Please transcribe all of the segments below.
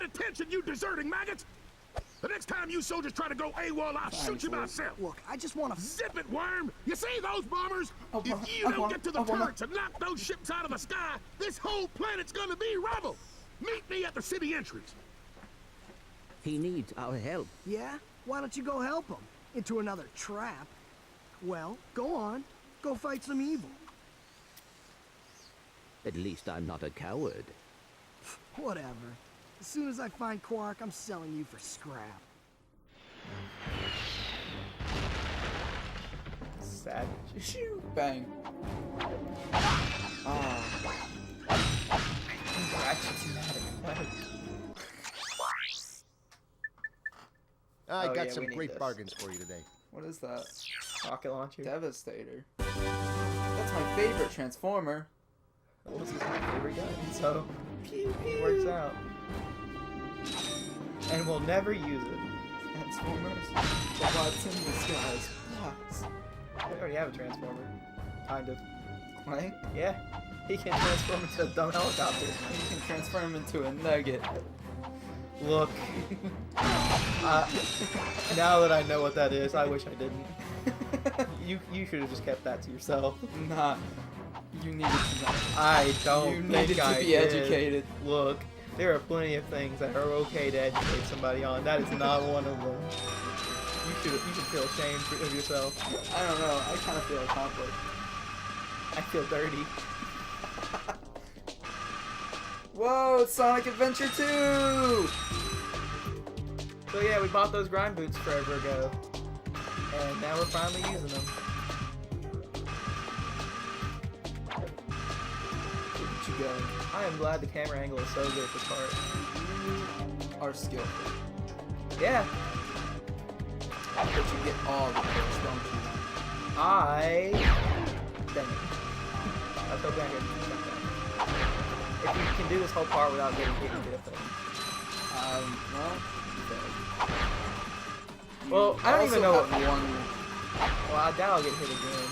attention, you deserting maggots! The next time you soldiers try to go AWOL, I'll shoot you myself. Look, I just want to... Zip it, worm! You see those bombers? If you don't get to the turrets and knock those ships out of the sky, this whole planet's gonna be rubble! Meet me at the city entrance. He needs our help. Yeah? Why don't you go help him? Into another trap. Well, go on. Go fight some evil. At least I'm not a coward. Whatever. As soon as I find Quark, I'm selling you for scrap. Savage. Shoot! Bang. Oh. Ratchet's mad at Clank. I got some great bargains for you today. What is that? Rocket launcher. Devastator. That's my favorite Transformer. Well, this is my favorite gun, so Pew, pew. it works out. And we'll never use it. Transformers. What's in the skies? Yes. We already have a Transformer. Kind of. Clank? Yeah. He can transform into a dumb helicopter. You can transform into a nugget. Look. Now that I know what that is, I wish I didn't. You should have just kept that to yourself. Nah. You needed to know. I don't You think needed I to be did. educated. Look, there are plenty of things that are okay to educate somebody on. That is not one of them. You should feel ashamed of yourself. I don't know. I kind of feel accomplished. I feel dirty. Whoa, Sonic Adventure 2! So yeah, we bought those grind boots forever ago. And now we're finally using them. Where'd you go? I am glad the camera angle is so good at this part. You are skillful. Yeah. But you get all the kills, don't you? Dang it. I was hoping I could do that. If you can do this whole part without getting hit, you get a thing. Well, I don't even know what one. Well, I doubt I'll get hit again.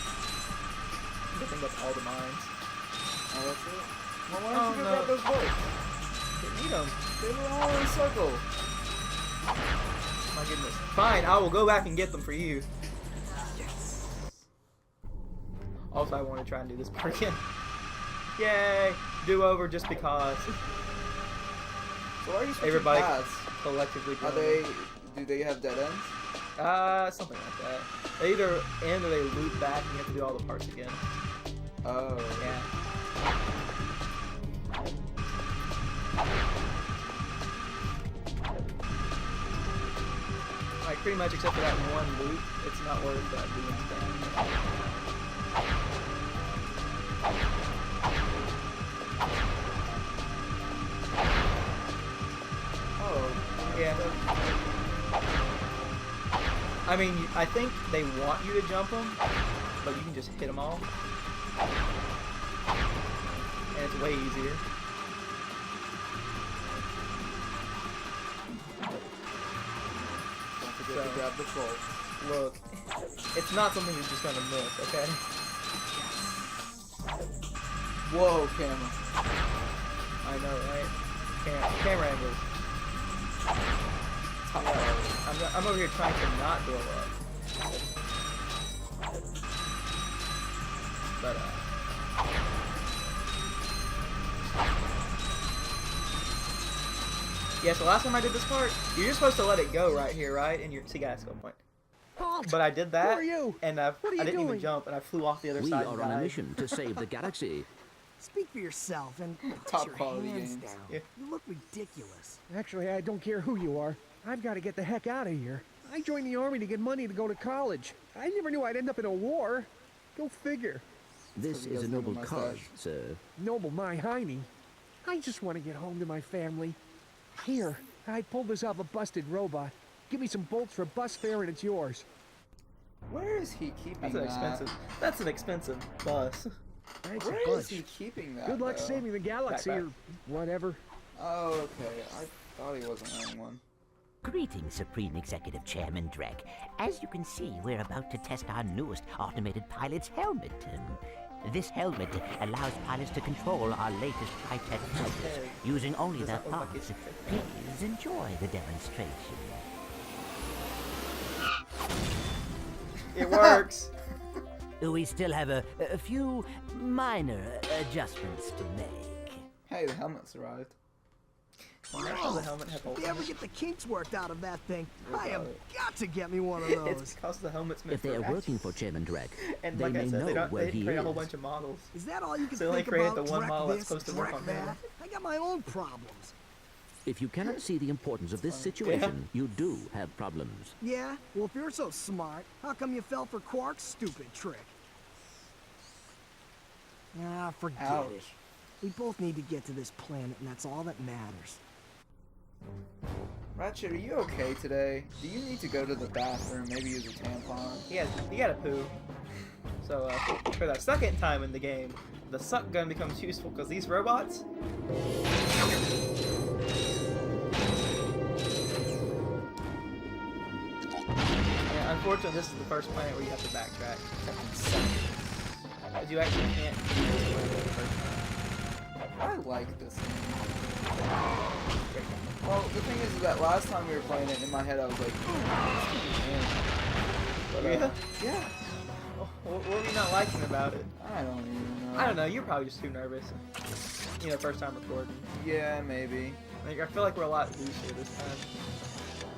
I think that's all the mines. Oh, that's it? Well, why don't you go grab those bolts? Didn't need them. They were all in a circle. My goodness. Fine, I will go back and get them for you. Yes. Also, I want to try and do this part again. Yay! Do over just because. So why are you switching Everybody paths? collectively. Are do they have dead ends? Something like that. They either end or they loop back and you have to do all the parts again. Oh. Yeah. Like, pretty much except for that one loop, it's not worth doing anything. Oh. Yeah. I mean, I think they want you to jump them, but you can just hit them all. And it's way easier. Don't forget to grab the bolt. Look, it's not something you're just gonna miss, okay? Whoa, camera. I know, right? Camera angles. I'm over here trying to not blow up. But, yeah, so last time I did this part, you're just supposed to let it go right here, right? And see, guys, go point. Halt! But I did that, Who are you? and I didn't even jump, and I flew off the other We side. are on a mission to save the galaxy. Speak for yourself and put Top your quality hands games. down. Yeah. You look ridiculous. Actually, I don't care who you are. I've got to get the heck out of here. I joined the army to get money to go to college. I never knew I'd end up in a war. Go figure. This he is a doesn't have a noble cause, mustache. sir. Noble my hiney. I just want to get home to my family. Here, I pulled this off a busted robot. Give me some bolts for bus fare and it's yours. Where is he keeping That's that? That's an expensive bus. Thanks a Where bunch. is he keeping that? Good luck though? saving the galaxy Back. or whatever. Oh, okay. I thought he wasn't wearing one. Greetings, Supreme Executive Chairman Drek. As you can see, we're about to test our newest automated pilot's helmet. This helmet allows pilots to control our latest high-tech fighters using only Does their that look like thoughts. it's- Please enjoy the demonstration. It works. We still have a few minor adjustments to make. Hey, the helmet's arrived. Now the helmet has If you ever get the kinks worked out of that thing, I have about it? got to get me one of It's those. because the helmet's meant If they for are Ratchet. working for Chairman Drek, And they like may I said, they know don't where they he create a whole is. bunch of models. Is that all you can So they only think create about? the one Drek model that's this, supposed to work Drek on me. that? I got my own problems. If you cannot see the importance of this situation, you do have problems. Yeah? Well, if you're so smart, how come you fell for Quark's stupid trick? Ah, forget Ouch. it. We both need to get to this planet, and that's all that matters. Ratchet, are you okay today? Do you need to go to the bathroom? Maybe use a tampon? He got a poo. So for the second time in the game, the suck gun becomes useful because these robots. Yeah, unfortunately, this is the first planet where you have to backtrack. But you actually can't do this for the first time. I like this thing. Well, the thing is that last time we were playing it, in my head I was like, oh, this could be him. But, Yeah? yeah. What were you not liking about it? I don't even know. I don't know. You're probably just too nervous. You know, first time recording. Yeah, maybe. Like, I feel like we're a lot looser this time.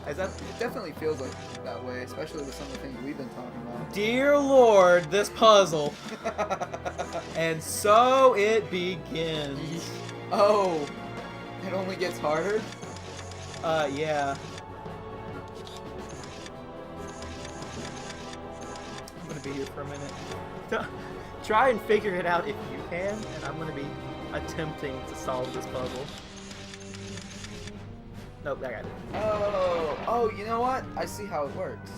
Is that? It definitely feels like that way, especially with some of the things we've been talking about. Dear Lord, this puzzle. And so it begins. Oh, it only gets harder? Yeah. I'm gonna be here for a minute. Try and figure it out if you can, and I'm gonna be attempting to solve this puzzle. Nope, I got it. Oh, you know what? I see how it works.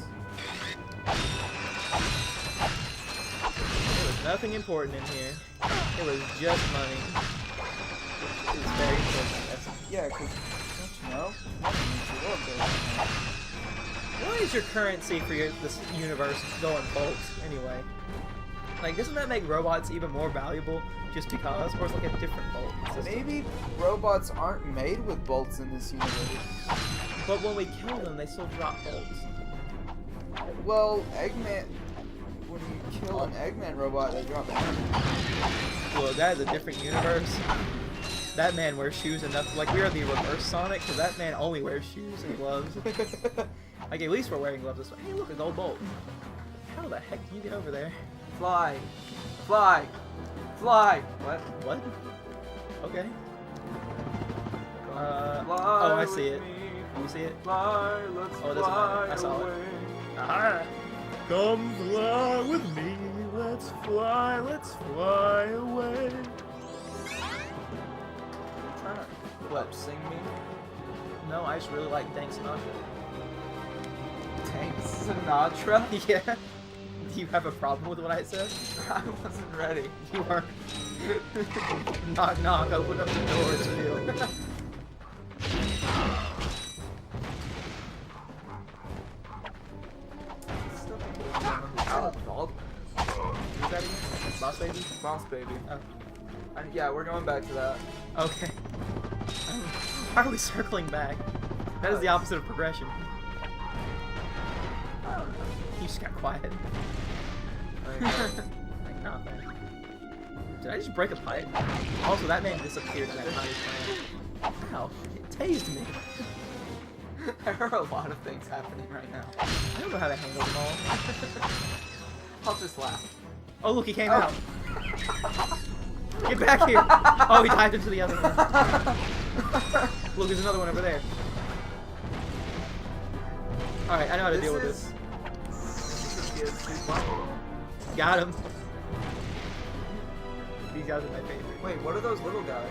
There was nothing important in here. It was just money. It was very important. Yeah, because, don't you know? Nothing needs to work though. What is your currency for this universe going bolts, anyway? Like, doesn't that make robots even more valuable just because? Or it's like a different bolt system? Maybe robots aren't made with bolts in this universe. But when we kill them, they still drop bolts. Well, Eggman... When you kill an Eggman robot, they drop energy. Well, that is a different universe. That man wears shoes enough. Like, we are the reverse Sonic, because that man only wears shoes and gloves. Like, at least we're wearing gloves this way. Hey, look, a gold bolt. How the heck do you get over there? Fly. Fly. Fly. What? What? Okay. Fly Oh, I see with it. me. You see it? Fly, let's Oh, it doesn't matter. I saw it. Aha! Come fly with me. Let's fly away. Trying to What? sing me? No, I just really like Dank Sinatra. Tank Sinatra? Yeah. Do you have a problem with what I said? I wasn't ready. You weren't. Knock, knock, open up the door, it's real. Ow, dog. Who's that again? Boss Baby? Boss baby. Oh. Yeah, we're going back to that. Okay. Why are we circling back? That is the opposite of progression. I don't know. You just got quiet. Like, Like nothing. Did I just break a pipe? Also, that man disappeared in that tiny plant. Ow, it tased me. there are a lot of things happening right now. I don't know how to handle them all. I'll just laugh. Oh, look, he came out. Get back here. Oh, he dived into the other one. Look, there's another one over there. Alright, I know how to deal with this. Got him. These guys are my favorite. Wait, what are those little guys?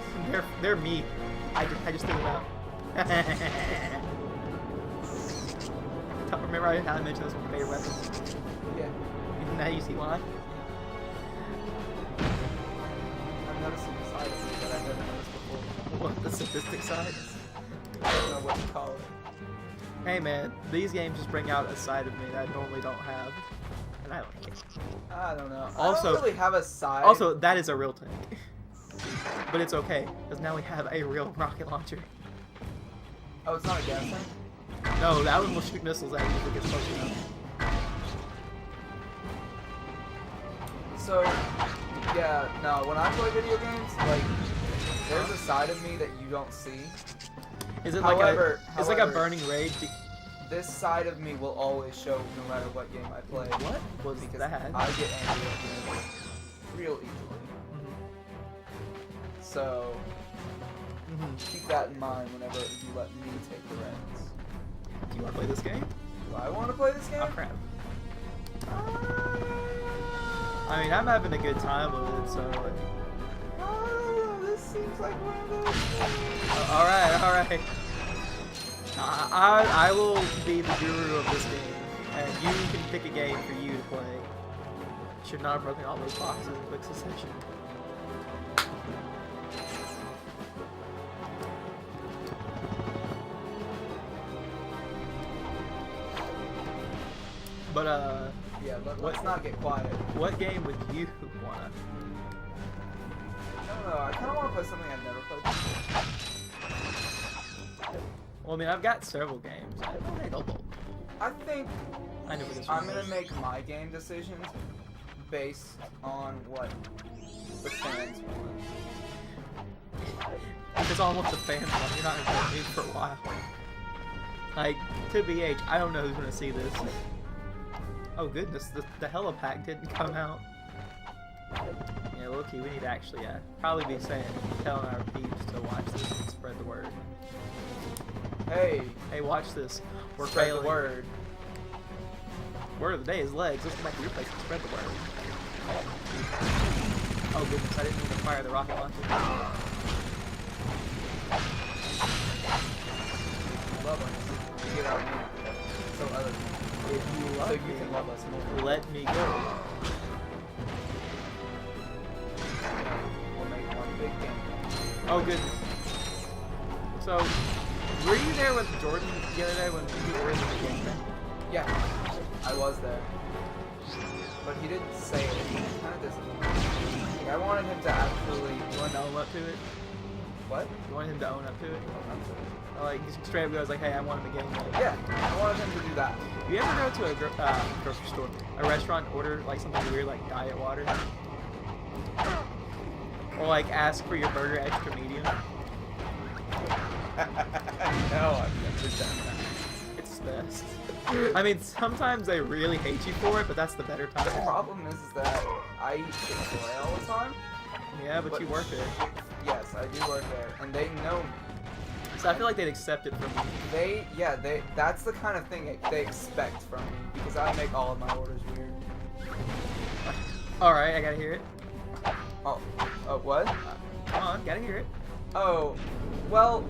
They're me. I just threw them out. Remember how I mentioned this was my favorite weapon? Yeah. Now you see why. I'm noticing the side of it that I've never noticed before. What, the sadistic side? I don't know what to call it. Hey man, these games just bring out a side of me that I normally don't have. but I like it. I don't know. Also- I don't really have a side. Also, that is a real tank. But it's okay, because now we have a real rocket launcher. Oh, it's not a gas tank? No, that one will shoot missiles at you if it gets close enough. So, yeah, no, when I play video games, like, there's a side of me that you don't see. Is it like However- it's like a however- burning rage? This side of me will always show no matter what game I play. What was Because that? I get angry at games real easily. So, keep that in mind whenever you let me take the reins. Do you want to play this game? Do I want to play this game? Oh crap. I mean, I'm having a good time with it, so... Oh, this seems like one of those things. Alright. I will be the guru of this game, and you can pick a game for you to play. Should not have broken all those boxes in quick succession. But Yeah, let's not get quiet. what game would you wanna? I don't know, I kind of want to play something I've never played before. Well, I mean, I've got several games. I think know what this I'm one gonna is. make my game decisions based on what the fans want. Because all what the fans want. You're not gonna play me for a while. Like, to BH, I don't know who's gonna see this. Oh goodness, the helipack didn't come out. Yeah, low-key, we need to actually probably be telling our peeps to watch this and spread the word. Hey, Hey, watch this. We're spread failing. the word. Word of the day is legs. Let's go back to your place and spread the word. Oh goodness, I didn't mean to fire the rocket launcher. Love us. Get out here. So other If you so love you me, can love us more. let me go. We'll make one big game. Oh goodness. So, were you there with Jordan the other day when we were in the game? Yeah, I was there. But he didn't say it. He was kind of disappointed. Like, I wanted him to actually... You want to own up to it? What? You want him to own up to it? Like, just straight up goes like, hey, I want him to game mode. Yeah, I wanted him to do that. You ever go to a grocery store, a restaurant, order like something weird like diet water? Or like ask for your burger extra medium? No, I've never done that. It's the best. I mean, sometimes they really hate you for it, but that's the better The time. problem is that I eat Chick-fil-A all the time. Yeah, but you work there. Yes, I do work there, and they know me. So I feel like they'd accept it from you. That's the kind of thing they expect from me, because I make all of my orders weird. Alright, I gotta hear it. Oh, what? Come on, gotta hear it. Oh, well,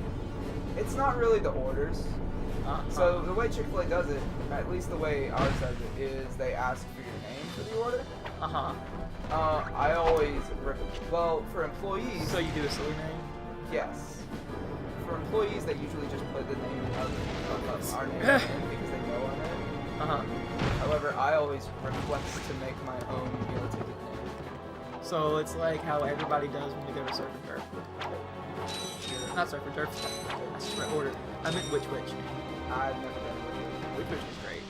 it's not really the orders. So the way Chick-fil-A does it, at least the way ours does it, is they ask for your name for the order. I always, well, for employees, So you do a silly name? yes. For employees, they usually just put the name of our name in because they know our name. However, I always request to make my own meal ticket name. So it's like how everybody does when you go to Surf and Turf. Not Surf and Turf. I swear order. I meant Witch Witch. I've never done it. Witch Witch is great.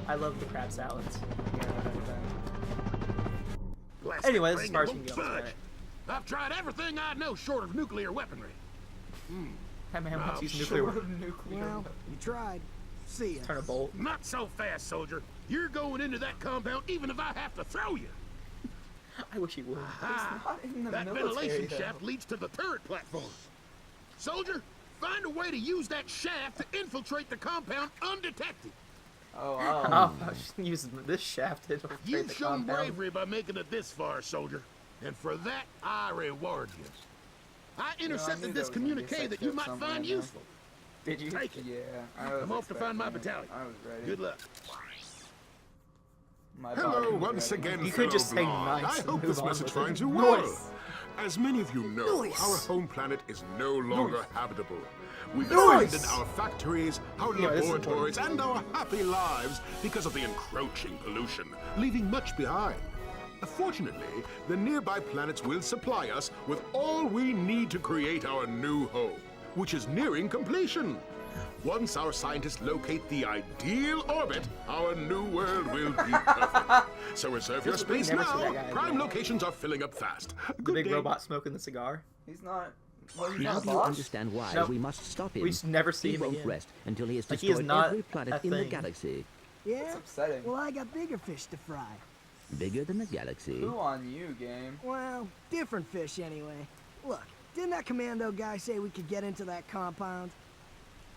I love the crab salads. Yeah, I've never done Plastic Anyway, this is thing Sparks won't and Gills, budge. right? I've tried everything I know short of nuclear weaponry. That man wants to use Oh, nuclear it. weapons. Nuclear. Well, you tried. See ya. Turn a bolt. Not so fast, soldier. You're going into that compound even if I have to throw you. I wish he would. Ah, Not in the that military, ventilation though. shaft leads to the turret platform. Soldier, find a way to use that shaft to infiltrate the compound undetected. Oh, Oh, I was just using this shaft to infiltrate You've the shown compound. bravery by making it this far, soldier. And for that, I reward you. I knew intercepted there this was gonna be a communique sex that you joke might somewhere find in there. useful. Did you? Take it. yeah. I was I'm off to find my expecting it. battalion. I was ready. Good luck. My body Hello was once ready. again, You could just say fellow blonde. nice I and hope move this on message with it. finds you well. Nice. As many of you know, Nice. our home planet is no longer habitable. We've Nice. abandoned our factories, our Yeah, this is laboratories, and our happy lives because of the encroaching pollution, leaving much behind. Fortunately, the nearby planets will supply us with all we need to create our new home, which is nearing completion. Once our scientists locate the ideal orbit, our new world will be perfect. So reserve your We space never see now. that guy Prime again. locations are filling up fast. The Good big day. robot smoking the cigar. He's not. Well, he's Now not a do you boss. understand why Nope. we must stop him? We just never see he him won't again. rest until he has Like, he is destroyed not every planet a in the thing. galaxy. Yeah? It's upsetting. Well, I got bigger fish to fry. Bigger than the galaxy. Who on you, game? Well, different fish anyway. Look, didn't that commando guy say we could get into that compound?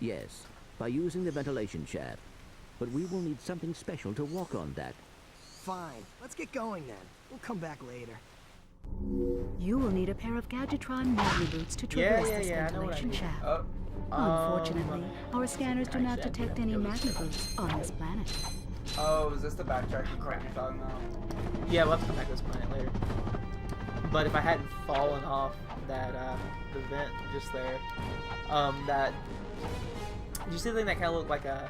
Yes, by using the ventilation shaft. But we will need something special to walk on that. Fine. Let's get going then. We'll come back later. You will need a pair of Gadgetron magni boots to traverse this I know what I ventilation need. shaft. Oh, Unfortunately, our scanners do not Actually, detect any magni boots on this planet. oh, is this the backtracking crap you're talking about? Yeah, we'll have to come back to this planet later. But if I hadn't fallen off that the vent just there, that did you see the thing that kind of looked like a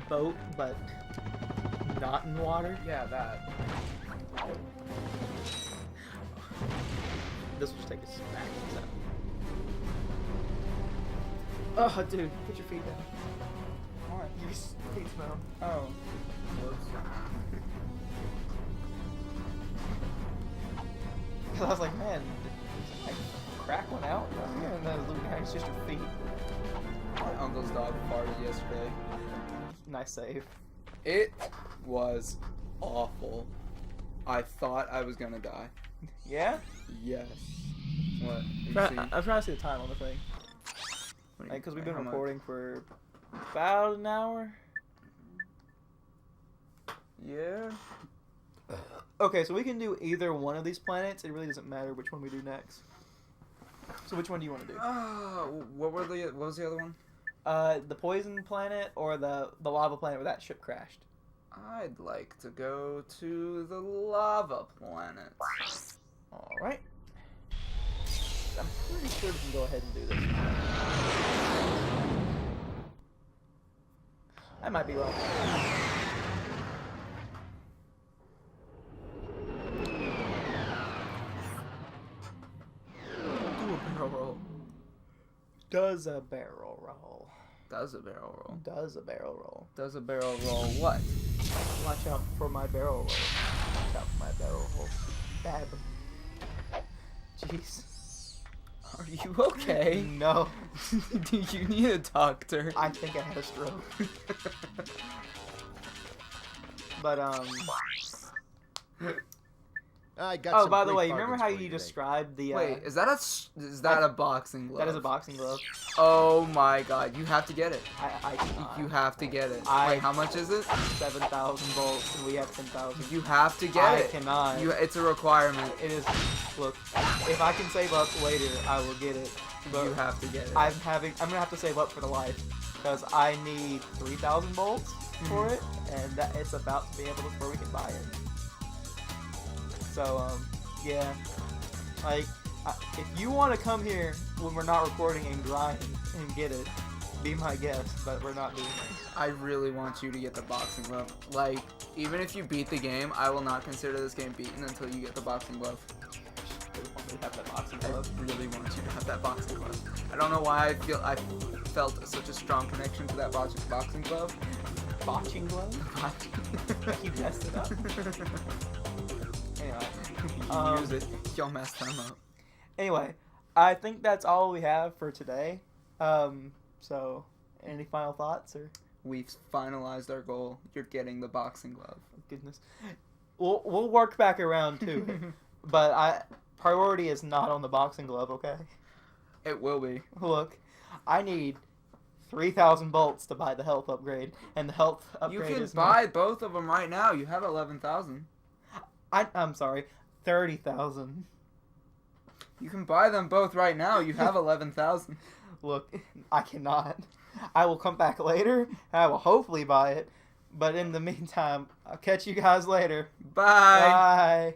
boat but not in water? Yeah, that. This will just take us back. Oh, dude, put your feet down. What? Your feet smell. Oh. Whoops. Cause I was like, man, did like crack one out? And then I was looking at it, it's just your feet. My uncle's dog farted yesterday. Nice save. It was awful. I thought I was gonna die. Yeah? Yes. What? Are you I'm trying to see the time on the thing. Because we've been recording for about an hour. Yeah. Okay, so we can do either one of these planets. It really doesn't matter which one we do next. So which one do you want to do? What was the other one? The poison planet or the lava planet where that ship crashed? I'd like to go to the lava planet. All right. I'm pretty sure we can go ahead and do this. I might be wrong. Do a barrel roll. Does a barrel roll? Does a barrel roll. Does a barrel roll? Does a barrel roll what? Watch out for my barrel roll. Watch out for my barrel roll. Bab. Jeez. Are you okay? No. Do you need a doctor? I think I had a stroke. But I got oh, some by the great way, you remember bargains how for you today. described the Wait, is that a boxing glove? that is a boxing glove. Oh my god, you have to get it. I cannot. You have to get it. I- Wait, how much is it? 7,000 volts and we have 10,000. You have to get I it. cannot. It's a requirement. It is. Look, if I can save up later, I will get it. But You have to get it. I'm gonna have to save up for the life because I need 3,000 volts for it, and that it's about to be able to where we can buy it. So yeah, like if you want to come here when we're not recording and grind and get it, be my guest. But we're not doing that. I really want you to get the boxing glove. Like, even if you beat the game, I will not consider this game beaten until you get the boxing glove. I really want me to have that boxing I glove. really want you to have that boxing glove. I don't know why I felt such a strong connection to that boxing glove. Botching glove? You messed it up. Anyway, Use it. You'll mess them up. Anyway, I think that's all we have for today. So, any final thoughts or? We've finalized our goal. You're getting the boxing glove. Goodness, we'll work back around too, but priority is not on the boxing glove. Okay. It will be. Look, I need 3,000 volts to buy the health upgrade, and the health You upgrade can is buy both of them right now. You have 11,000. I'm sorry, 30,000. You can buy them both right now. You have 11,000. Look, I cannot. I will come back later. And I will hopefully buy it. But in the meantime, I'll catch you guys later. Bye. Bye.